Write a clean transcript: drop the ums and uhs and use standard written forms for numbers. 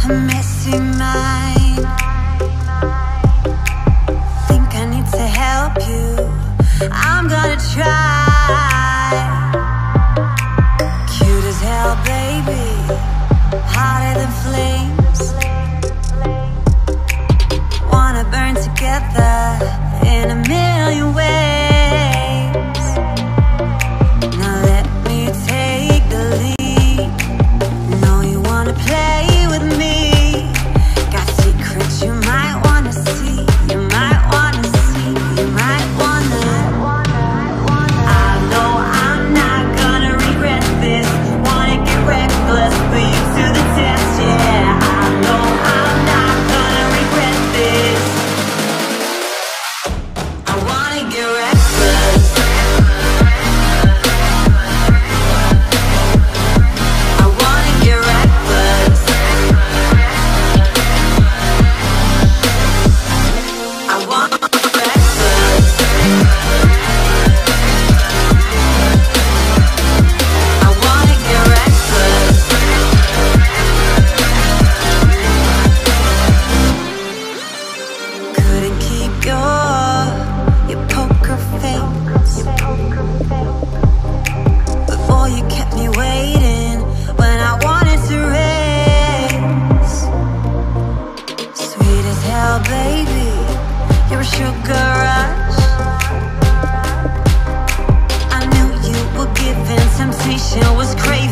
a messy mind. Think I need to help you, I'm gonna try. Cute as hell, baby, hotter than flames. Wanna burn together in a million ways. Now let me take the lead. Know you wanna play with me. Got secrets you might wanna see. You might wanna see, you might wanna. I know I'm not gonna regret this. Wanna get reckless, put you to the test, yeah. I know I'm not gonna regret this. I wanna get reckless. I wanna get reckless. I wanna get reckless. I wanna get reckless. Couldn't keep your poker face. But boy, you kept me waiting when I wanted to race. Sweet as hell, baby, you're a sugar rush. I knew you were giving, temptation was crazy.